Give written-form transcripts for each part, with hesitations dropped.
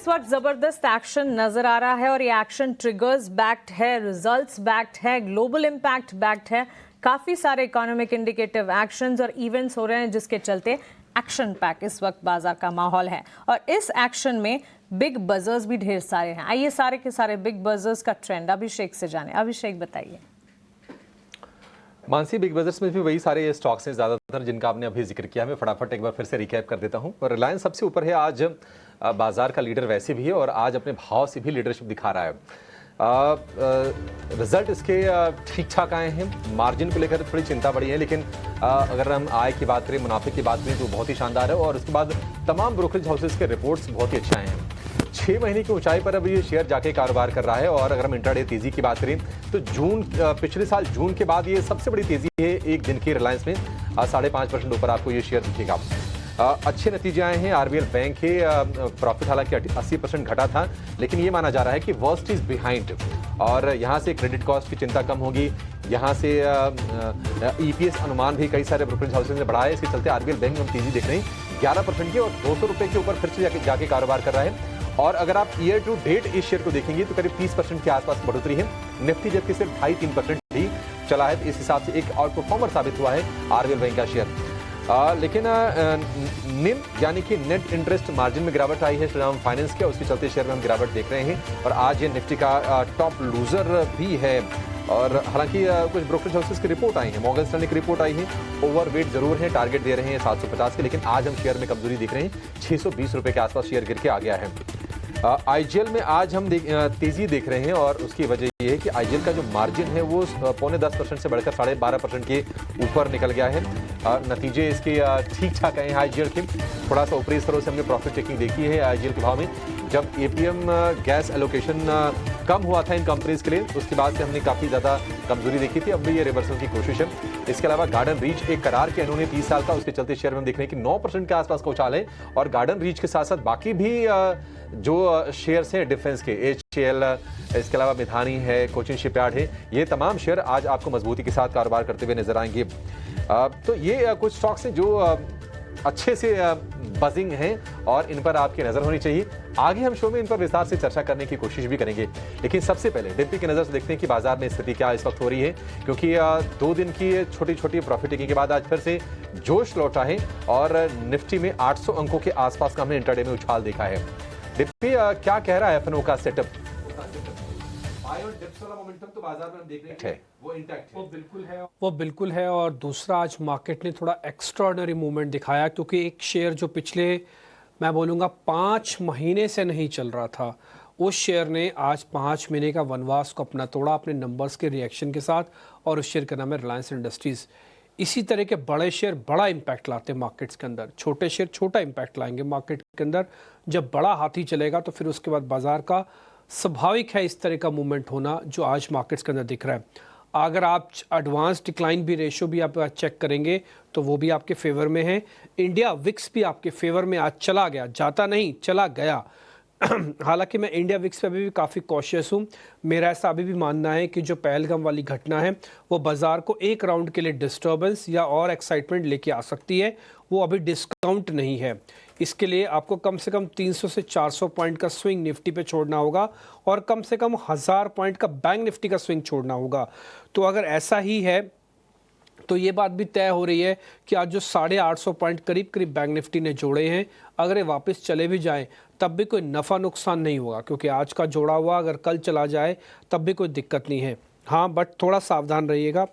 इस वक्त जबरदस्त एक्शन नजर आ रहा है और ये एक्शन ट्रिगर्स बैक्ड है, रिजल्ट्स बैक्ड है, ग्लोबल इंपैक्ट बैक्ड है। काफी सारे इकोनॉमिक इंडिकेटिव एक्शंस और इवेंट्स हो रहे हैं जिसके चलते एक्शन पैक इस वक्त बाजार का माहौल है और इस एक्शन में बिग बजर्स भी ढेर सारे हैं। आइए सारे के सारे बिग बजर्स का ट्रेंड अभिषेक से जाने। अभिषेक बताइए। मानसी, बिग बजर्स में भी वही सारे स्टॉक्स हैं ज़्यादातर जिनका आपने अभी जिक्र किया। मैं फटाफट एक बार फिर से रिकैप कर देता हूं। रिलायंस सबसे ऊपर है, आज बाजार का लीडर वैसे भी है और आज अपने भाव से भी लीडरशिप दिखा रहा है। रिजल्ट इसके ठीक ठाक आए हैं। मार्जिन को लेकर थोड़ी चिंता बढ़ी है, लेकिन अगर हम आय की बात करें, मुनाफे की बात करें तो बहुत ही शानदार है। और उसके बाद तमाम ब्रोकरेज हाउसेस के रिपोर्ट्स बहुत ही अच्छे आए हैं। 6 महीने की ऊंचाई पर अब ये शेयर जाके कारोबार कर रहा है। और अगर हम इंट्राडे तेजी की बात करें तो पिछले साल जून के बाद ये सबसे बड़ी तेजी है एक दिन की रिलायंस में। 5.5% ऊपर आपको ये शेयर दिखेगा। अच्छे नतीजे आए हैं। आरबीएल बैंक के प्रॉफिट हालांकि 80% घटा था, लेकिन ये माना जा रहा है कि वर्स्ट इज बिहाइंड और यहाँ से क्रेडिट कॉस्ट की चिंता कम होगी। यहाँ से ईपीएस अनुमान भी कई सारे ब्रोकरेज हाउसेज ने बढ़ाया है। इसके चलते आरबीएल बैंक में हम तेजी देख रहे हैं 11% की और 200 रुपए के ऊपर फिर से जाके कारोबार कर रहा है। और अगर आप ईयर टू डेट इस शेयर को देखेंगे तो करीब 30% के आसपास बढ़ोतरी है। निफ्टी जबकि सिर्फ 2.5-3% ही चला है, तो इस हिसाब से एक आउट परफॉर्मर साबित हुआ है आरबीएल बैंक का शेयर। लेकिन निम यानी कि नेट इंटरेस्ट मार्जिन में गिरावट आई है श्रीराम फाइनेंस के, उसके चलते शेयर में हम गिरावट देख रहे हैं। और आज ये निफ्टी का टॉप लूजर भी है। और हालांकि कुछ ब्रोकरेज हाउसेस की रिपोर्ट आई है, मॉर्गन स्टैनली की रिपोर्ट आई है। ओवरवेट जरूर है, टारगेट दे रहे हैं 750 के, लेकिन आज हम शेयर में कमजोरी देख रहे हैं। 620 रुपए के आसपास शेयर गिर के आ गया है। आईजीएल में आज हम तेजी देख रहे हैं और उसकी वजह ये है कि आईजीएल का जो मार्जिन है वो 10.25% से बढ़कर 12.5% के ऊपर निकल गया है। नतीजे इसके ठीक ठाक आए हैं आईजीएल के। थोड़ा सा ऊपरी स्तरों से हमने प्रॉफिट टेकिंग देखी है आईजीएल के भाव में। जब एपीएम गैस एलोकेशन कम हुआ था इन कंपनीज के लिए, उसके बाद से हमने काफ़ी ज़्यादा कमजोरी देखी थी। अब भी ये रिवर्सल की कोशिश है। इसके अलावा गार्डन रीच एक करार के इन्होंने 30 साल का, उसके चलते शेयर में हम देख रहे हैं कि 9% के आसपास का उछाल है। और गार्डन रीच के साथ साथ बाकी भी जो शेयर्स हैं डिफेंस के, एचएएल, इसके अलावा मिधानी है, कोचिन शिपयार्ड है, ये तमाम शेयर आज आपको मजबूती के साथ कारोबार करते हुए नजर आएंगे। तो ये कुछ स्टॉक्स हैं जो अच्छे से बजिंग हैं और इन पर आपकी नजर होनी चाहिए। आगे हम शो में इन पर विस्तार से चर्चा करने की कोशिश भी करेंगे, लेकिन सबसे पहले डिम्पी की नजर से देखते हैं कि बाजार में स्थिति क्या इस वक्त हो रही है। क्योंकि 2 दिन की छोटी छोटी प्रॉफिट टेकिंग के बाद आज फिर से जोश लौटा है और निफ्टी में 800 अंकों के आसपास का हमने इंट्राडे में उछाल देखा है। डिम्पी, क्या कह रहा है एफएनओ का सेटअप? तो बाजार में हम देख रहे हैं वो इंटैक्ट है, वो बिल्कुल है। और दूसरा, आज मार्केट ने थोड़ा एक्स्ट्राऑर्डिनरी मूवमेंट दिखाया, क्योंकि एक शेयर जो पिछले मैं बोलूँगा 5 महीने से नहीं चल रहा था, उस शेयर ने आज 5 महीने का वनवास को अपना तोड़ा अपने नंबर्स के रिएक्शन के साथ। और उस शेयर का नाम है रिलायंस इंडस्ट्रीज़। इसी तरह के बड़े शेयर बड़ा इम्पैक्ट लाते हैं मार्केट्स के अंदर, छोटे शेयर छोटा इम्पैक्ट लाएंगे मार्केट के अंदर। जब बड़ा हाथी चलेगा तो फिर उसके बाद बाजार का स्वाभाविक है इस तरह का मूवमेंट होना जो आज मार्केट्स के अंदर दिख रहा है। अगर आप एडवांस डिक्लाइन भी रेशो भी आप चेक करेंगे तो वो भी आपके फेवर में है। इंडिया विक्स भी आपके फेवर में आज चला गया, जाता नहीं चला गया। हालांकि मैं इंडिया विक्स पे अभी भी काफ़ी कॉशियस हूँ। मेरा ऐसा अभी भी मानना है कि जो पहलगाम वाली घटना है वो बाज़ार को एक राउंड के लिए डिस्टर्बेंस या और एक्साइटमेंट लेके आ सकती है, वो अभी डिस्काउंट नहीं है। इसके लिए आपको कम से कम 300 से 400 पॉइंट का स्विंग निफ्टी पे छोड़ना होगा और कम से कम 1000 पॉइंट का बैंक निफ्टी का स्विंग छोड़ना होगा। तो अगर ऐसा ही है तो ये बात भी तय हो रही है कि आज जो 850 पॉइंट करीब करीब बैंक निफ्टी ने जोड़े हैं, अगर ये वापस चले भी जाएं तब भी कोई नफ़ा नुकसान नहीं होगा, क्योंकि आज का जोड़ा हुआ अगर कल चला जाए तब भी कोई दिक्कत नहीं है। हाँ, बट थोड़ा सावधान रहिएगा।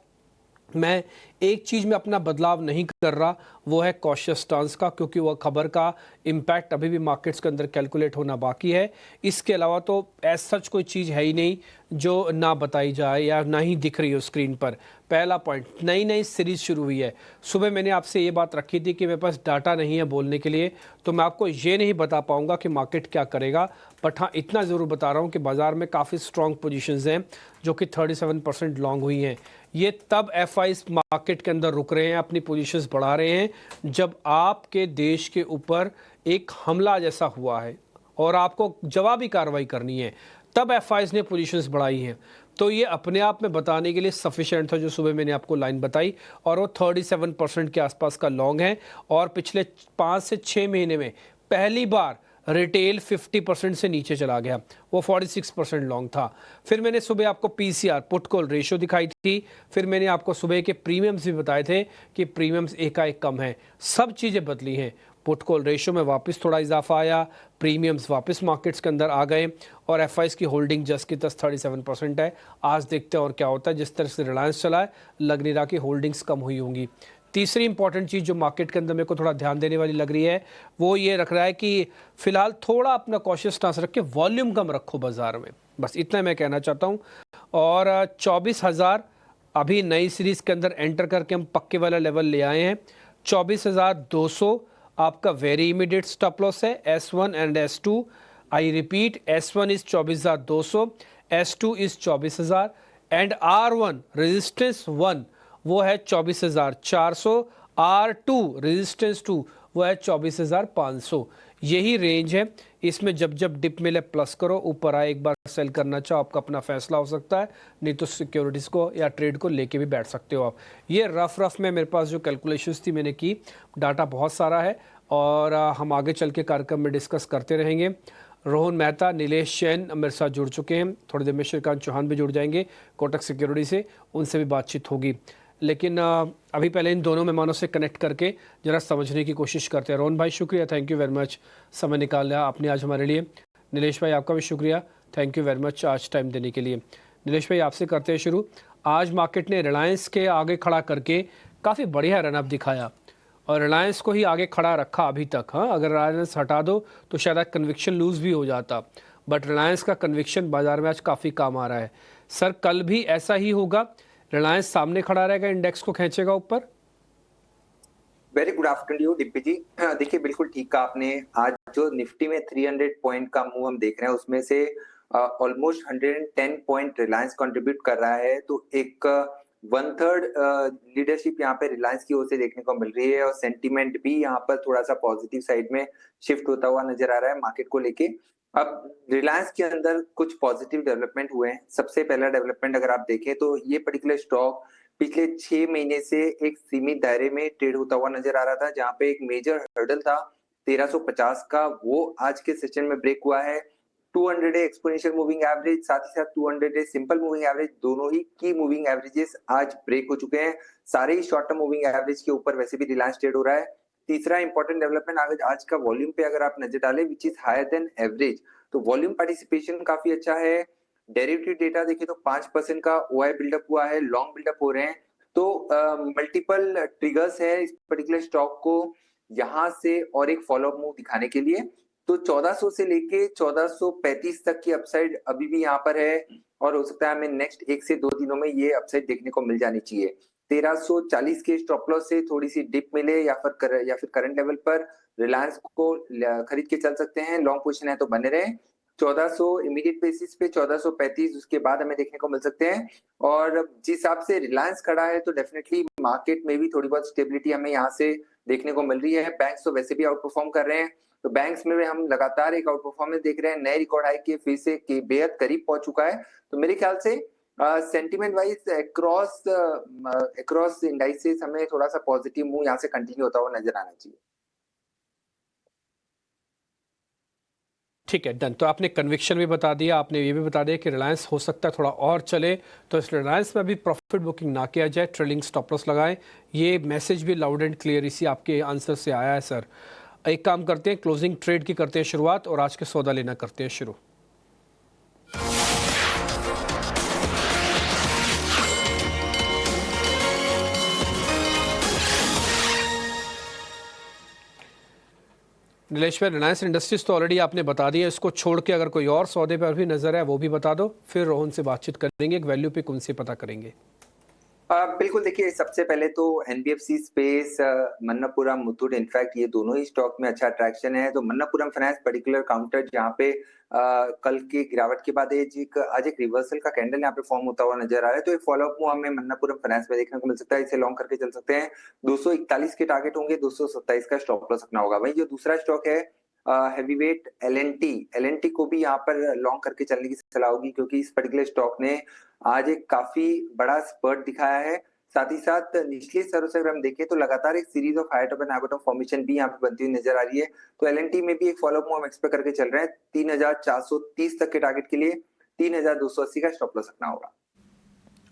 मैं एक चीज़ में अपना बदलाव नहीं कर रहा, वो है कॉशियस स्टांस का, क्योंकि वह खबर का इम्पैक्ट अभी भी मार्केट्स के अंदर कैलकुलेट होना बाकी है। इसके अलावा तो एज सच कोई चीज़ है ही नहीं जो ना बताई जाए या ना ही दिख रही हो स्क्रीन पर। पहला पॉइंट, नई सीरीज़ शुरू हुई है। सुबह मैंने आपसे ये बात रखी थी कि मेरे पास डाटा नहीं है बोलने के लिए, तो मैं आपको ये नहीं बता पाऊँगा कि मार्केट क्या करेगा। बट हाँ, इतना ज़रूर बता रहा हूँ कि बाज़ार में काफ़ी स्ट्रॉन्ग पोजीशंस हैं जो कि 37% लॉन्ग हुई हैं। ये तब एफआईज मार्केट के अंदर रुक रहे हैं, अपनी पोजीशंस बढ़ा रहे हैं, जब आपके देश के ऊपर एक हमला जैसा हुआ है और आपको जवाबी कार्रवाई करनी है, तब एफआईज ने पोजीशंस बढ़ाई हैं। तो ये अपने आप में बताने के लिए सफिशिएंट था जो सुबह मैंने आपको लाइन बताई, और वो 37% के आसपास का लॉन्ग है। और पिछले 5 से 6 महीने में पहली बार रिटेल 50% से नीचे चला गया, वो 46% लॉन्ग था। फिर मैंने सुबह आपको पीसीआर पुट कॉल रेशियो दिखाई थी, फिर मैंने आपको सुबह के प्रीमियम्स भी बताए थे कि प्रीमियम्स एकाएक कम है। सब चीज़ें बदली हैं, पुट कॉल रेशियो में वापस थोड़ा इजाफा आया, प्रीमियम्स वापस मार्केट्स के अंदर आ गए और एफआईज की होल्डिंग जस्ट की तस 37% है। आज देखते हैं और क्या होता है। जिस तरह से रिलायंस चला है, लग नहीं रहा कि होल्डिंग्स कम हुई होंगी। तीसरी इंपॉर्टेंट चीज़ जो मार्केट के अंदर मेरे को थोड़ा ध्यान देने वाली लग रही है, वो ये रख रहा है कि फिलहाल थोड़ा अपना कॉशियस स्टांस रख के वॉल्यूम कम रखो बाजार में, बस इतना मैं कहना चाहता हूँ। और 24,000 अभी नई सीरीज़ के अंदर एंटर करके हम पक्के वाला लेवल ले आए हैं। 24,200 आपका वेरी इमीडिएट स्टॉप लॉस है, S1 and S2। I repeat, S1 is 24,200, S2 is 24,000 and R1 resistance 1 वो है 24,400, R2 रेजिस्टेंस 2 वो है 24,500। यही रेंज है। इसमें जब जब डिप मिले प्लस करो, ऊपर आए एक बार सेल करना चाहो, आपका अपना फैसला हो सकता है, नहीं तो सिक्योरिटीज़ को या ट्रेड को लेके भी बैठ सकते हो आप। ये रफ में मेरे पास जो कैलकुलेशंस थी मैंने की, डाटा बहुत सारा है और हम आगे चल के कार्यक्रम में डिस्कस करते रहेंगे। रोहन मेहता, नीलेश जैन मेरे साथ जुड़ चुके हैं, थोड़ी देर में श्रीकांत चौहान भी जुड़ जाएंगे कोटक सिक्योरिटी से, उनसे भी बातचीत होगी। लेकिन अभी पहले इन दोनों मेहमानों से कनेक्ट करके ज़रा समझने की कोशिश करते हैं। रोहन भाई शुक्रिया, थैंक यू वेरी मच, समय निकाल लिया आपने आज हमारे लिए। नीलेश भाई आपका भी शुक्रिया, थैंक यू वेरी मच आज टाइम देने के लिए। नीलेश भाई आपसे करते हैं शुरू। आज मार्केट ने रिलायंस के आगे खड़ा करके काफ़ी बढ़िया रनअप दिखाया और रिलायंस को ही आगे खड़ा रखा अभी तक। हाँ, अगर रिलायंस हटा दो तो शायद कन्विक्शन लूज़ भी हो जाता, बट रिलायंस का कन्विक्शन बाजार में आज काफ़ी काम आ रहा है। सर कल भी ऐसा ही होगा, रिलायंस सामने खड़ा रहेगा, इंडेक्स को खींचेगा ऊपर? वेरी गुड आफ्टरनून डिप्पी जी। देखिए बिल्कुल ठीक कहा आपने। आज जो निफ्टी में 300 पॉइंट का मूव हम देख रहे हैं, उसमें से ऑलमोस्ट 110 पॉइंट रिलायंस कंट्रीब्यूट कर रहा है, तो एक 1/3 लीडरशिप यहाँ पे रिलायंस की ओर से देखने को मिल रही है और सेंटीमेंट भी यहाँ पर थोड़ा सा पॉजिटिव साइड में शिफ्ट होता हुआ नजर आ रहा है मार्केट को लेके। अब रिलायंस के अंदर कुछ पॉजिटिव डेवलपमेंट हुए हैं। सबसे पहला डेवलपमेंट अगर आप देखें तो ये पर्टिकुलर स्टॉक पिछले 6 महीने से एक सीमित दायरे में ट्रेड होता हुआ नजर आ रहा था, जहां पे एक मेजर हर्डल था 1350 का, वो आज के सेशन में ब्रेक हुआ है। 200 डे एक्सपोनेंशियल मूविंग एवरेज, साथ ही साथ 200 डे सिंपल मूविंग एवरेज, दोनों ही की मूविंग एवरेजेस आज ब्रेक हो चुके हैं। सारे ही शॉर्ट टर्म मूविंग एवरेज के ऊपर वैसे भी रिलायंस ट्रेड हो रहा है। तीसरा इंपॉर्टेंट डेवलपमेंट आज का वॉल्यूम पे अगर आप नजर डालें, which is higher than average, तो वॉल्यूम पार्टिसिपेशन काफी अच्छा है। डेरिवेटिव डेटा देखें तो 5% का ओआई बिल्डअप हुआ है, लॉन्ग बिल्डअप हो रहे हैं, तो मल्टीपल ट्रिगर्स है इस पर्टिकुलर स्टॉक को यहां से और एक फॉलोअप मूव दिखाने के लिए। तो 1400 से लेके 1435 तक की अपसाइड अभी भी यहाँ पर है और हो सकता है हमें नेक्स्ट 1 से 2 दिनों में ये अपसाइड देखने को मिल जानी चाहिए। 1340 के स्टॉप लॉस से थोड़ी सी डिप मिले या फिर करंट लेवल पर रिलायंस को खरीद के चल सकते हैं। लॉन्ग पोजीशन है तो बने रहे। 1400 इमीडिएट बेसिस पे 1435 उसके बाद हमें देखने को मिल सकते हैं। और जिस हिसाब से रिलायंस खड़ा है तो डेफिनेटली मार्केट में भी थोड़ी बहुत स्टेबिलिटी हमें यहाँ से देखने को मिल रही है। बैंक्स तो वैसे भी आउट परफॉर्म कर रहे हैं, तो बैंक्स में हम लगातार एक आउट परफॉर्मेंस देख रहे हैं। नए रिकॉर्ड हाई के फिर से बेहद करीब पहुंच चुका है। तो मेरे ख्याल से सेंटीमेंट वाइज अक्रॉस इंडाइसेस हमें थोड़ा सा पॉजिटिव मूव यहाँ से कंटिन्यू होता हुआ नजर आना चाहिए। ठीक है, डन। तो आपने कन्विक्शन भी बता दिया, आपने ये भी बता दिया कि रिलायंस हो सकता है थोड़ा और चले, तो इस रिलायंस में अभी प्रॉफिट बुकिंग ना किया जाए, ट्रेलिंग स्टॉप लॉस लगाएं। ये मैसेज भी लाउड एंड क्लियर इसी आपके आंसर से आया है सर। एक काम करते हैं, क्लोजिंग ट्रेड की करते हैं शुरुआत और आज के सौदा लेना करते हैं शुरू। नीलेश भाई, रिलायंस इंडस्ट्रीज तो ऑलरेडी आपने बता दिया, इसको छोड़ के अगर कोई और सौदे पर भी नजर है वो भी बता दो, फिर रोहन से बातचीत करेंगे, एक वैल्यू पिक उनसे पता करेंगे। बिल्कुल, देखिए सबसे पहले तो एनबीएफसी स्पेस, मन्नपुरम, मुथूट, इनफैक्ट ये दोनों ही स्टॉक में अच्छा अट्रैक्शन है। तो मन्नपुरम फाइनेंस पर्टिकुलर काउंटर जहाँ पे कल की गिरावट के बाद आज एक रिवर्सल का कैंडल यहाँ पे फॉर्म होता हुआ नजर आ रहा है, तो एक फॉलोअप मूव हमें मन्नपुरम फाइनेंस में देखने को मिल सकता है। इसे लॉन्ग करके चल सकते हैं। 241 के टारगेट होंगे, 227 का स्टॉप लॉस रखना होगा। वही जो दूसरा स्टॉक है हैवीवेट एलएनटी को भी यहाँ पर लॉन्ग करके चलने की सलाह होगी, क्योंकि इस पर्टिकुलर स्टॉक ने आज एक काफी बड़ा स्पर्ट दिखाया है। साथ ही साथ निचले स्तरों से अगर हम देखें तो लगातार एक series of high top and high bottom formation भी यहाँ पे बनती हुई नजर आ रही है। तो एलएनटी में भी एक फॉलोअप मूव हम एक्सपेक्ट करके चल रहे हैं। 3430 तक के टारगेट के लिए 3280 का स्टॉप लॉस रखना होगा।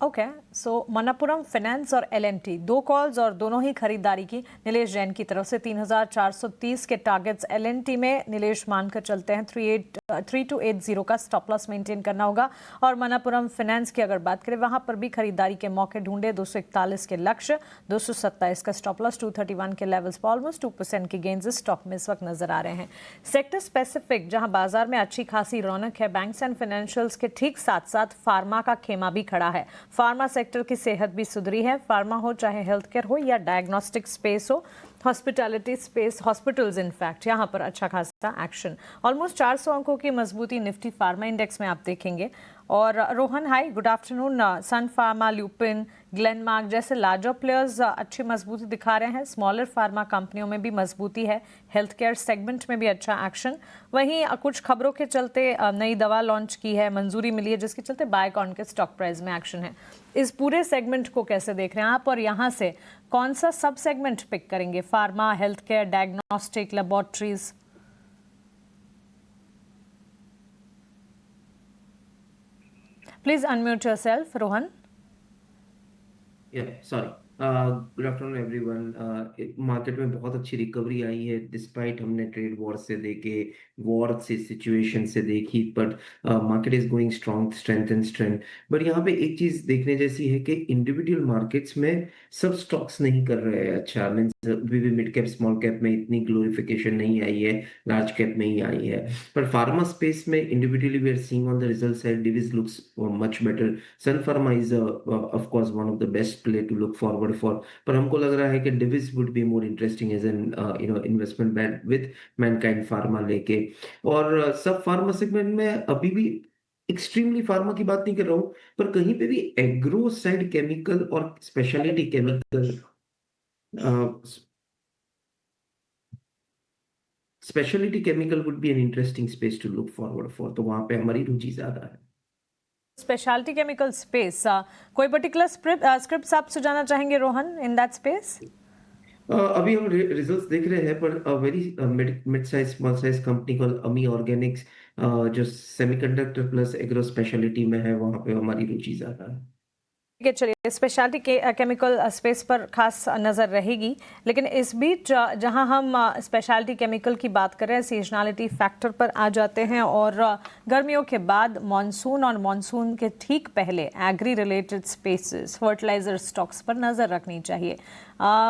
ओके, सो मनप्पुरम फाइनेंस और एलएनटी दो कॉल्स और दोनों ही खरीदारी की नीलेश जैन की तरफ से 3430 के टारगेट्स एलएनटी में नीलेश मानकर चलते हैं। 3280 का स्टॉप लॉस मेंटेन करना होगा। और मनप्पुरम फाइनेंस की अगर बात करें वहां पर भी खरीदारी के मौके ढूंढे। 241 के लक्ष्य, 227 का स्टॉप लॉस, 231 के लेवल्स पर ऑलमोस्ट 2% की गेंस इस स्टॉक में इस वक्त नजर आ रहे हैं। सेक्टर स्पेसिफिक जहां बाजार में अच्छी खासी रौनक है, बैंक्स एंड फाइनेंशियल्स के ठीक साथ साथ फार्मा का खेमा भी खड़ा है। फार्मा सेक्टर की सेहत भी सुधरी है। फार्मा हो चाहे हेल्थ केयर हो या डायग्नोस्टिक स्पेस हो, हॉस्पिटैलिटी स्पेस, हॉस्पिटल्स इनफैक्ट यहाँ पर अच्छा खासा एक्शन। ऑलमोस्ट 400 अंकों की मजबूती निफ्टी फार्मा इंडेक्स में आप देखेंगे। और रोहन हाई, गुड आफ्टरनून। सन फार्मा, ल्यूपिन, ग्लेनमार्क जैसे लार्जर प्लेयर्स अच्छी मजबूती दिखा रहे हैं। स्मॉलर फार्मा कंपनियों में भी मजबूती है। हेल्थ केयर सेगमेंट में भी अच्छा एक्शन। वहीं कुछ खबरों के चलते नई दवा लॉन्च की है, मंजूरी मिली है, जिसके चलते बायोकॉन के स्टॉक प्राइस में एक्शन है। इस पूरे सेगमेंट को कैसे देख रहे हैं आप, और यहाँ से कौन सा सब सेगमेंट पिक करेंगे? Pharma, health care, diagnostic, laboratories? Please unmute yourself, Rohan. Yeah, sorry. Good afternoon everyone. Market में बहुत अच्छी रिकवरी आई है डिस्पाइट हमने ट्रेड वॉर से देखे, वॉर से सिचुएशन से देखी, but market is going strong, strength and strength. But यहाँ पे एक चीज देखने जैसी है कि इंडिविजुअल मार्केट्स में सब स्टॉक्स नहीं कर रहे हैं अच्छा। मीन्स अभी भी मिड कैप स्मॉल कैप में इतनी ग्लोरिफिकेशन नहीं आई है, लार्ज कैप में ही आई है। पर फार्मा स्पेस में individually we are seeing on the result side Divi's looks much better. Sun Pharma is of course one of the best play to look forward for. पर हमको लग रहा है कि Divi's would be more interesting as an investment bet with Mankind Pharma लेके। और सब pharma segment में अभी भी एक्सट्रीमली फार्मा की बात नहीं कर रहा हूं, पर कहीं पे भी एग्रो साइड केमिकल और speciality chemical, speciality chemical would be an interesting space to look forward for. तो वहां पे हमारी रुचि ज्यादा है। स्पेशलिटी केमिकल स्पेस, कोई पर्टिकुलर स्क्रिप्ट्स आप सुझाना चाहेंगे रोहन इन दैट स्पेस? अभी हम रिजल्ट्स देख रहे हैं, पर very mid size small size company call अमी ऑर्गेनिक्स जो सेमीकंडक्टर प्लस एग्रो स्पेशलिटी में है, वहां पे हमारी रुचि ज्यादा है। ठीक है, चलिए स्पेशलिटी केमिकल स्पेस पर खास नज़र रहेगी। लेकिन इस बीच जहां हम स्पेशलिटी केमिकल की बात कर रहे हैं, सीजनलिटी फैक्टर पर आ जाते हैं। और गर्मियों के बाद मॉनसून और मॉनसून के ठीक पहले agri related spaces, fertiliser stocks पर नज़र रखनी चाहिए।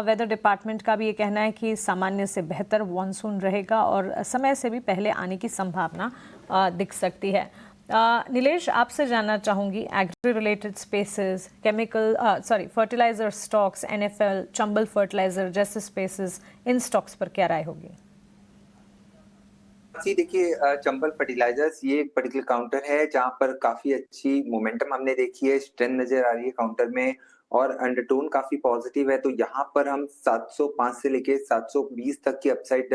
वेदर डिपार्टमेंट का भी ये कहना है कि सामान्य से बेहतर मॉनसून रहेगा और समय से भी पहले आने की संभावना दिख सकती है। नीलेश, आपसे जानना चाहूंगी, agri related spaces, chemical fertiliser stocks, NFL, Chambal fertiliser जैसे स्पेसेस, इन स्टॉक्स पर क्या राय होगी? जी देखिए, चंबल फर्टिलाइजर्स ये एक पर्टिकुलर काउंटर है जहां पर काफी अच्छी मोमेंटम हमने देखी है, स्ट्रेंथ नजर आ रही है काउंटर में और अंडरटोन काफी पॉजिटिव है। तो यहाँ पर हम 705 से लेके 720 तक की अपसाइड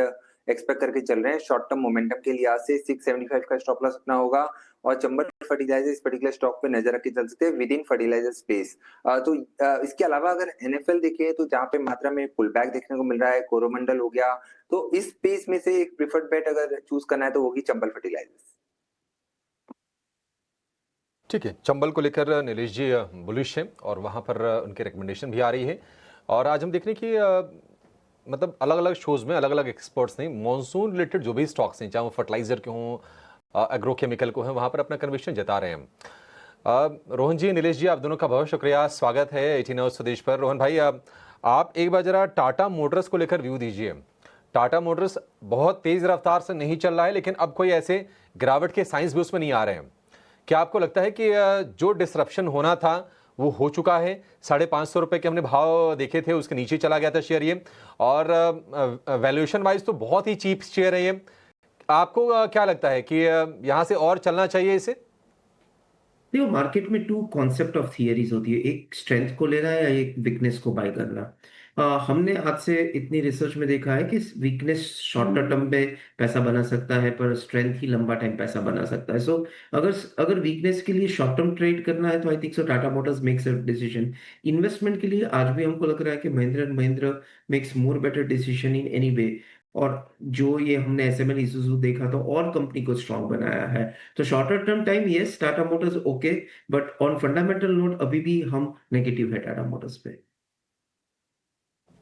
एक्सपेक्ट करके चल रहे हैं। शॉर्ट टर्म मोमेंटम के लिहाज से 675 का स्टॉप लॉस रखना होगा और चंबल फर्टिलाइजर इस पर्टिकुलर स्टॉक पे नजर रख के चल सकते हैं विद इन फर्टिलाइजर स्पेस। तो इसके अलावा अगर एनएफएल देखें तो जहाँ पे मात्रा में पुल बैक देखने को मिल रहा है, कोरोमंडल हो गया, तो इस स्पेस में से एक प्रिफर्ड बेट अगर चूज करना है तो होगी चंबल फर्टिलाइजर्स। ठीक है, चंबल को लेकर नीलेश जी बुलिश हैं और वहाँ पर उनकी रिकमेंडेशन भी आ रही है। और आज हम देख रहे हैं कि मतलब अलग अलग शोज़ में अलग अलग एक्सपर्ट्स ने मॉनसून रिलेटेड जो भी स्टॉक्स हैं, चाहे वो फर्टिलाइजर के हों, एग्रो केमिकल को हैं, वहाँ पर अपना कन्विक्शन जता रहे हैं। रोहन जी, नीलेश जी, आप दोनों का बहुत शुक्रिया, स्वागत है 18 आवर्स स्वदेश पर। रोहन भाई, आप एक बार जरा टाटा मोटर्स को लेकर व्यू दीजिए। टाटा मोटर्स बहुत तेज़ रफ्तार से नहीं चल रहा है, लेकिन अब कोई ऐसे गिरावट के साइंस भी उसमें नहीं आ रहे हैं। क्या आपको लगता है कि जो डिसरप्शन होना था वो हो चुका है? 550 रुपये के हमने भाव देखे थे, उसके नीचे चला गया था शेयर ये, और वैल्यूएशन वाइज तो बहुत ही चीप शेयर है ये। आपको क्या लगता है कि यहाँ से और चलना चाहिए इसे? देखो, मार्केट में टू कॉन्सेप्ट ऑफ थियरीज होती है, एक स्ट्रेंथ को लेना है या एक वीकनेस को बाय करना। हमने आज से इतनी रिसर्च में देखा है कि वीकनेस शॉर्ट टर्म पे पैसा बना सकता है, पर स्ट्रेंथ ही लंबा टाइम पैसा बना सकता है। सो अगर अगर वीकनेस के लिए शॉर्ट टर्म ट्रेड करना है तो आई think so Tata Motors makes a decision. Investment के लिए आज भी हमको लग रहा है कि Mahindra and Mahindra makes more better decision in any way. और जो ये हमने एसएमएल इसूजू देखा तो और कंपनी को स्ट्रांग बनाया है। तो shorter term time yes Tata Motors okay, but on fundamental note अभी भी हम नेगेटिव है टाटा मोटर्स पे।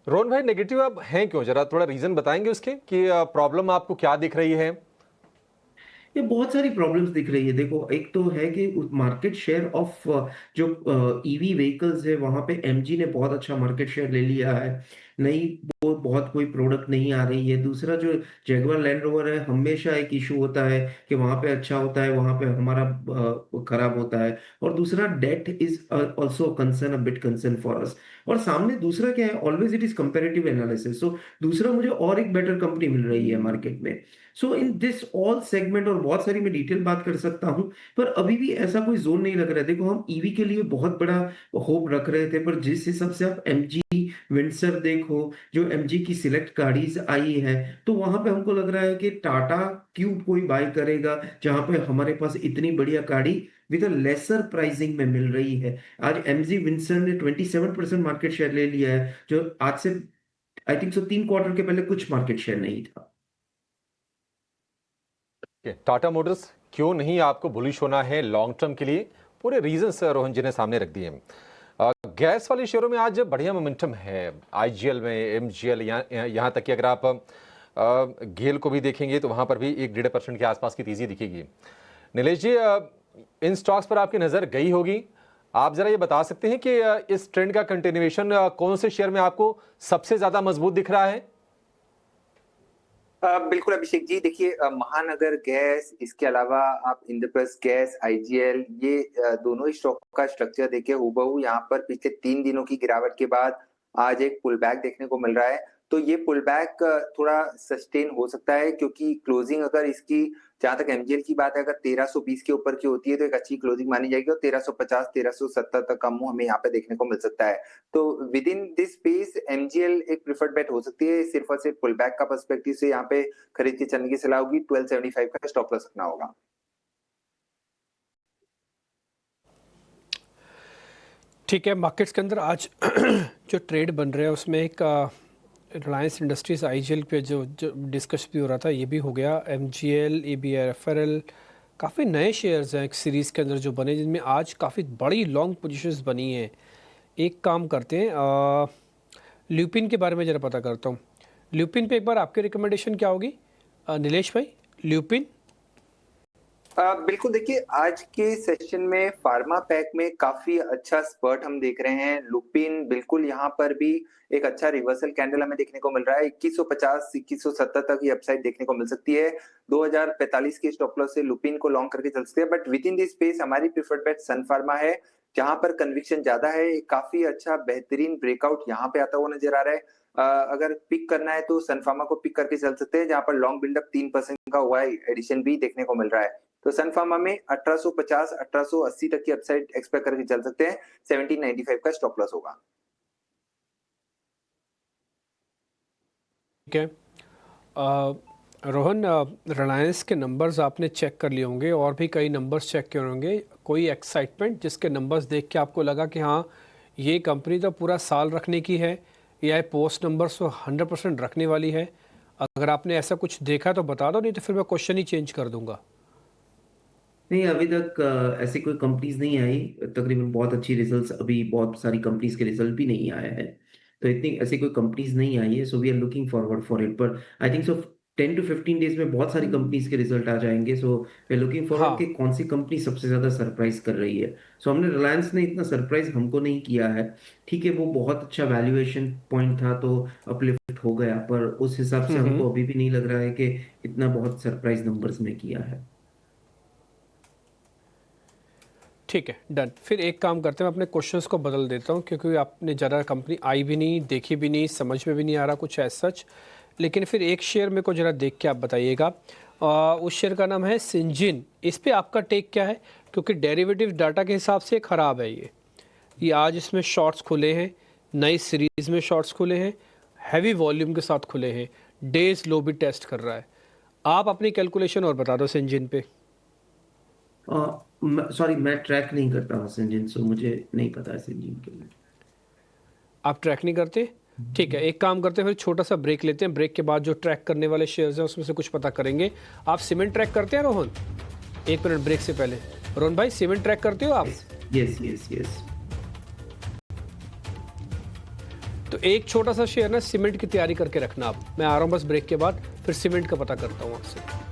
रोहन भाई, नेगेटिव आप हैं क्यों? जरा थोड़ा रीजन बताएंगे उसके कि प्रॉब्लम आपको क्या दिख रही है? ये बहुत सारी प्रॉब्लम्स दिख रही है। देखो, एक तो है कि मार्केट शेयर ऑफ जो ईवी व्हीकल्स है वहां पे एमजी ने बहुत अच्छा मार्केट शेयर ले लिया है। नई वो बहुत कोई प्रोडक्ट नहीं आ रही है। दूसरा जो जैगुआर लैंड रोवर है, हमेशा एक इशू होता है कि वहां पे अच्छा होता है, वहां पे हमारा खराब होता है। और दूसरा debt is also concern, a bit concern for us. और सामने दूसरा क्या है, always it is comparative analysis. So दूसरा मुझे और एक बेटर कंपनी मिल रही है मार्केट में। सो इन दिस ऑल सेगमेंट, और बहुत सारी मैं डिटेल बात कर सकता हूं, पर अभी भी ऐसा कोई जोन नहीं लग रहा है। देखो, हम ईवी के लिए बहुत बड़ा होप रख रहे थे, पर जिस हिसाब से आप एमजी विंडसर देखो, जो एमजी की सिलेक्ट गाड़ीज आई है, तो वहां पे हमको लग रहा है कि टाटा क्यों कोई बाय करेगा जहां पे हमारे पास इतनी बढ़िया गाड़ी विद लेसर प्राइसिंग में मिल रही है। आज एमजी विंडसर ने 27% मार्केट शेयर ले लिया है, जो आज से आई थिंक सो 3 क्वार्टर के पहले कुछ मार्केट शेयर नहीं था। टाटा मोटर्स क्यों नहीं आपको बुलिश होना है लॉन्ग टर्म के लिए? पूरे रीजंस रोहन जी ने सामने रख दिए हैं। गैस वाले शेयरों में आज बढ़िया मोमेंटम है, आईजीएल में, एमजीएल, यहाँ तक कि अगर आप गेल को भी देखेंगे तो वहाँ पर भी 1-1.5% के आसपास की तेजी दिखेगी। नीलेश जी, इन स्टॉक्स पर आपकी नज़र गई होगी, आप ज़रा ये बता सकते हैं कि इस ट्रेंड का कंटिन्यूएशन कौन से शेयर में आपको सबसे ज़्यादा मजबूत दिख रहा है? बिल्कुल अभिषेक जी, देखिए महानगर गैस, इसके अलावा आप इंद्रप्रस्थ गैस, आईजीएल, ये दोनों ही स्टॉक का स्ट्रक्चर देखिए हूबहू यहाँ पर पिछले 3 दिनों की गिरावट के बाद आज एक पुल बैक देखने को मिल रहा है। तो ये पुल बैक थोड़ा सस्टेन हो सकता है, क्योंकि क्लोजिंग अगर इसकी, जहां तक एमजीएल की बात है, अगर 1320 के ऊपर की होती है तो एक अच्छी क्लोजिंग मानी जाएगी, और 1350 1370 तक का मुंह हमें यहाँ पे देखने को मिल सकता है। तो with in this space MGL एक प्रिफर्ड बेट हो सकती है। सिर्फ और सिर्फ पुल बैक का पर्सपेक्टिव से यहाँ पे खरीद के चलने की सलाह होगी। 1275 का स्टॉप लॉस रखना होगा। ठीक है, मार्केट्स के अंदर आज जो ट्रेड बन रहे हैं उसमें एक रिलायंस इंडस्ट्रीज आईजीएल पे जो डिस्कस भी हो रहा था, ये भी हो गया। एमजीएल, एबीआरएफएल, काफ़ी नए शेयर्स हैं एक सीरीज़ के अंदर जो बने, जिनमें आज काफ़ी बड़ी लॉन्ग पोजीशंस बनी हैं। एक काम करते हैं, ल्यूपिन के बारे में ज़रा पता करता हूँ। ल्यूपिन पे एक बार आपकी रिकमेंडेशन क्या होगी नीलेश भाई? ल्यूपिन बिल्कुल, देखिए आज के सेशन में फार्मा पैक में काफी अच्छा स्पर्ट हम देख रहे हैं। लुपिन बिल्कुल यहाँ पर भी एक अच्छा रिवर्सल कैंडल हमें देखने को मिल रहा है। 2150 2170 तक ये अपसाइड देखने को मिल सकती है। 2045 के स्टॉप लॉस से लुपिन को लॉन्ग करके चल सकते हैं, but with in this space हमारी प्रिफर्ड बेट सन फार्मा है, जहां पर कन्विक्शन ज्यादा है। काफी अच्छा बेहतरीन ब्रेकआउट यहाँ पे आता हुआ नजर आ रहा है। अगर पिक करना है तो सन फार्मा को पिक करके चल सकते हैं, जहां पर लॉन्ग बिल्डअप 3% का हुआ है, एडिशन भी देखने को मिल रहा है। तो सन फार्मा में 1850 1880 तक की अपसाइड एक्सपेक्ट करके चल सकते हैं। 1795 का स्टॉप लॉस होगा। ठीक है। रोहन, रिलायंस के नंबर्स आपने चेक कर लिए होंगे और भी कई नंबर्स चेक किए होंगे। कोई एक्साइटमेंट जिसके नंबर्स देख के आपको लगा कि हाँ ये कंपनी तो पूरा साल रखने की है, या पोस्ट नंबर्स तो 100% रखने वाली है? अगर आपने ऐसा कुछ देखा तो बता दो, नहीं तो फिर मैं क्वेश्चन ही चेंज कर दूंगा। नहीं, अभी तक ऐसी कोई कंपनीज नहीं आई। तकरीबन बहुत अच्छी रिजल्ट्स, अभी बहुत सारी कंपनीज के रिजल्ट भी नहीं आए हैं, तो इतनी ऐसी कोई कंपनीज नहीं आई है। So we are looking forward for it, पर I think so 10 to 15 days में बहुत सारी कंपनीज के रिजल्ट आ जाएंगे। So we are looking forward कि हाँ, कौन सी कंपनी सबसे ज्यादा सरप्राइज कर रही है। सो हमने रिलायंस ने इतना सरप्राइज हमको नहीं किया है। ठीक है, वो बहुत अच्छा वैल्यूएशन पॉइंट था तो अपलिफ्ट हो गया, पर उस हिसाब से हमको अभी भी नहीं लग रहा है कि इतना बहुत सरप्राइज नंबर्स में किया है। ठीक है, डन। फिर एक काम करते हैं, मैं अपने क्वेश्चंस को बदल देता हूँ, क्योंकि आपने ज़रा कंपनी आई भी नहीं, देखी भी नहीं, समझ में भी नहीं आ रहा कुछ एज सच। लेकिन फिर एक शेयर मेरे को ज़रा देख के आप बताइएगा। उस शेयर का नाम है सिंजिन। इस पे आपका टेक क्या है? क्योंकि डेरिवेटिव डाटा के हिसाब से ख़राब है ये आज इसमें शॉर्ट्स खुले हैं, नई सीरीज में शॉर्ट्स खुले हैं, हैवी वॉल्यूम के साथ खुले हैं, डेज लो भी टेस्ट कर रहा है। आप अपनी कैलकुलेशन और बता दो सिंजिन पे। सॉरी, मैं ट्रैक नहीं करता हूँ सिंजिन, सो मुझे नहीं पता है सिंजिन के लिए। आप ट्रैक नहीं करते? ठीक है, एक काम करते हैं, फिर छोटा सा ब्रेक लेते हैं। ब्रेक के बाद जो ट्रैक करने वाले शेयर्स हैं उसमें से कुछ पता करेंगे। आप सीमेंट ट्रैक करते हैं रोहन? 1 मिनट ब्रेक से पहले। रोहन भाई, सीमेंट ट्रैक करते हो आप? Yes yes yes. तो एक छोटा सा शेयर ना सीमेंट की तैयारी करके रखना आप। मैं आ रहा हूँ बस ब्रेक के बाद, फिर सीमेंट का पता करता हूँ आपसे।